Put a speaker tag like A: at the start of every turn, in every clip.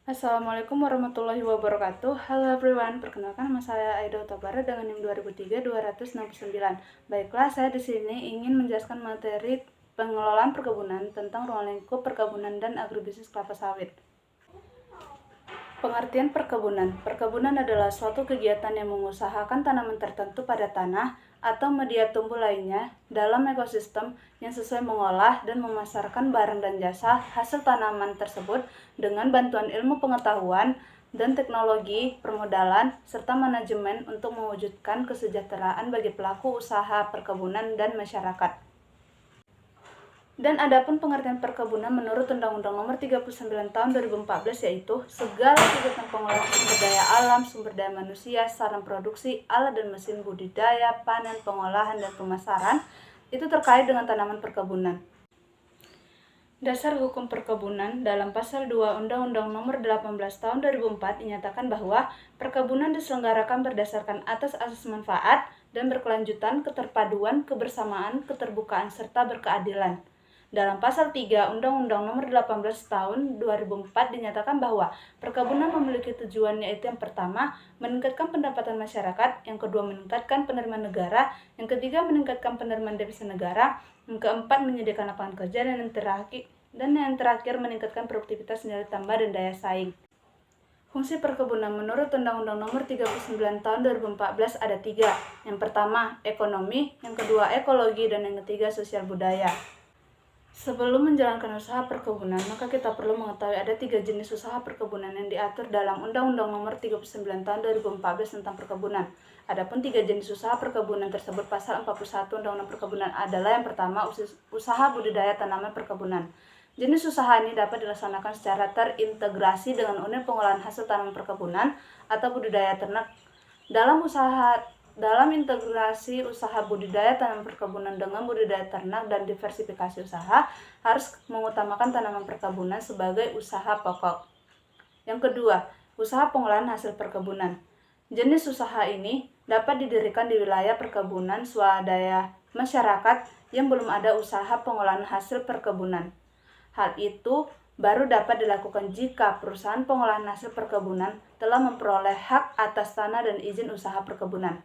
A: Assalamualaikum warahmatullahi wabarakatuh. Halo everyone, perkenalkan nama saya Aida Utabara dengan NIM 2003-269. Baiklah, saya di sini ingin menjelaskan materi pengelolaan perkebunan tentang ruang lingkup perkebunan dan agribisnis kelapa sawit. Pengertian perkebunan. Perkebunan adalah suatu kegiatan yang mengusahakan tanaman tertentu pada tanah atau media tumbuh lainnya dalam ekosistem yang sesuai mengolah dan memasarkan barang dan jasa hasil tanaman tersebut dengan bantuan ilmu pengetahuan dan teknologi, permodalan, serta manajemen untuk mewujudkan kesejahteraan bagi pelaku usaha perkebunan dan masyarakat. Dan adapun pengertian perkebunan menurut Undang-Undang Nomor 39 Tahun 2014 yaitu segala kegiatan pengolahan sumber daya alam, sumber daya manusia, sarana produksi, alat dan mesin budidaya, panen, pengolahan, dan pemasaran itu terkait dengan tanaman perkebunan. Dasar hukum perkebunan dalam pasal 2 Undang-Undang Nomor 18 Tahun 2004 dinyatakan bahwa perkebunan diselenggarakan berdasarkan asas manfaat dan berkelanjutan, keterpaduan, kebersamaan, keterbukaan, serta berkeadilan. Dalam pasal 3 Undang-Undang Nomor 18 Tahun 2004 dinyatakan bahwa perkebunan memiliki tujuan yaitu yang pertama, meningkatkan pendapatan masyarakat, yang kedua meningkatkan penerimaan negara, yang ketiga meningkatkan penerimaan devisa negara, yang keempat menyediakan lapangan kerja, dan yang terakhir meningkatkan produktivitas nilai tambah dan daya saing. Fungsi perkebunan menurut Undang-Undang Nomor 39 Tahun 2014 ada 3. Yang pertama, ekonomi, yang kedua ekologi, dan yang ketiga sosial budaya. Sebelum menjalankan usaha perkebunan, maka kita perlu mengetahui ada 3 jenis usaha perkebunan yang diatur dalam Undang-Undang Nomor 39 Tahun 2014 tentang perkebunan. Adapun 3 jenis usaha perkebunan tersebut pasal 41 Undang-Undang Perkebunan adalah yang pertama, usaha budidaya tanaman perkebunan. Jenis usaha ini dapat dilaksanakan secara terintegrasi dengan unit pengolahan hasil tanaman perkebunan atau budidaya ternak. Dalam integrasi usaha budidaya tanaman perkebunan dengan budidaya ternak dan diversifikasi usaha harus mengutamakan tanaman perkebunan sebagai usaha pokok. Yang kedua, usaha pengolahan hasil perkebunan. Jenis usaha ini dapat didirikan di wilayah perkebunan swadaya masyarakat yang belum ada usaha pengolahan hasil perkebunan. Hal itu baru dapat dilakukan jika perusahaan pengolahan hasil perkebunan telah memperoleh hak atas tanah dan izin usaha perkebunan.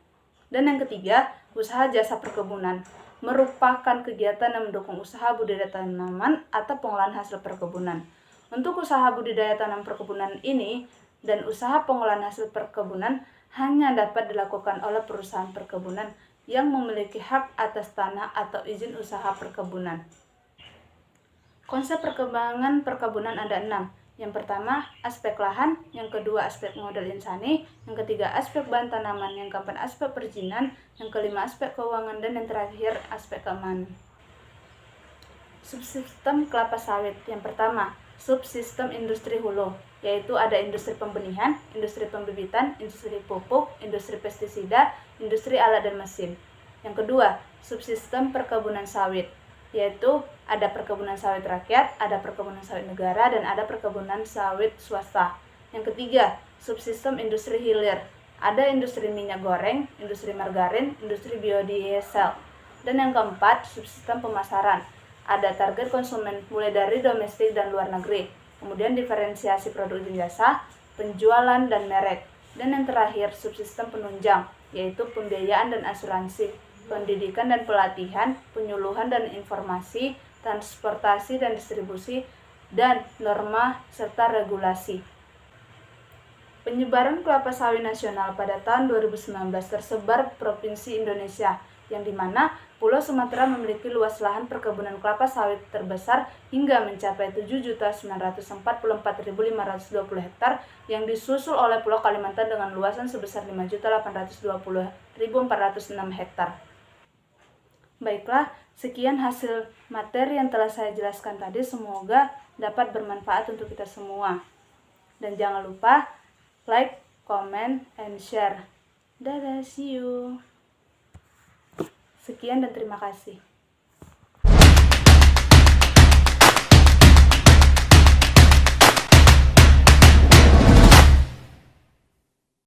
A: Dan yang ketiga, usaha jasa perkebunan merupakan kegiatan yang mendukung usaha budidaya tanaman atau pengolahan hasil perkebunan. Untuk usaha budidaya tanaman perkebunan ini dan usaha pengolahan hasil perkebunan hanya dapat dilakukan oleh perusahaan perkebunan yang memiliki hak atas tanah atau izin usaha perkebunan. Konsep perkembangan perkebunan ada 6. Yang pertama, aspek lahan, yang kedua aspek modal insani, yang ketiga aspek bahan tanaman, yang keempat aspek perizinan, yang kelima aspek keuangan, dan yang terakhir aspek keamanan. Subsistem kelapa sawit. Yang pertama, subsistem industri hulu, yaitu ada industri pembenihan, industri pembibitan, industri pupuk, industri pestisida, industri alat dan mesin. Yang kedua, subsistem perkebunan sawit, yaitu ada perkebunan sawit rakyat, ada perkebunan sawit negara, dan ada perkebunan sawit swasta. Yang ketiga, subsistem industri hilir. Ada industri minyak goreng, industri margarin, industri biodiesel. Dan yang keempat, subsistem pemasaran. Ada target konsumen mulai dari domestik dan luar negeri. Kemudian diferensiasi produk dan jasa, penjualan dan merek. Dan yang terakhir, subsistem penunjang, yaitu pembiayaan dan asuransi, pendidikan dan pelatihan, penyuluhan dan informasi, transportasi dan distribusi, dan norma serta regulasi. Penyebaran kelapa sawit nasional pada tahun 2019 tersebar Provinsi Indonesia, yang dimana Pulau Sumatera memiliki luas lahan perkebunan kelapa sawit terbesar hingga mencapai 7.944.520 hektar, yang disusul oleh Pulau Kalimantan dengan luasan sebesar 5.820.406 hektar. Baiklah, sekian hasil materi yang telah saya jelaskan tadi, semoga dapat bermanfaat untuk kita semua. Dan jangan lupa like, comment, and share. Dadah, see you. Sekian dan terima kasih.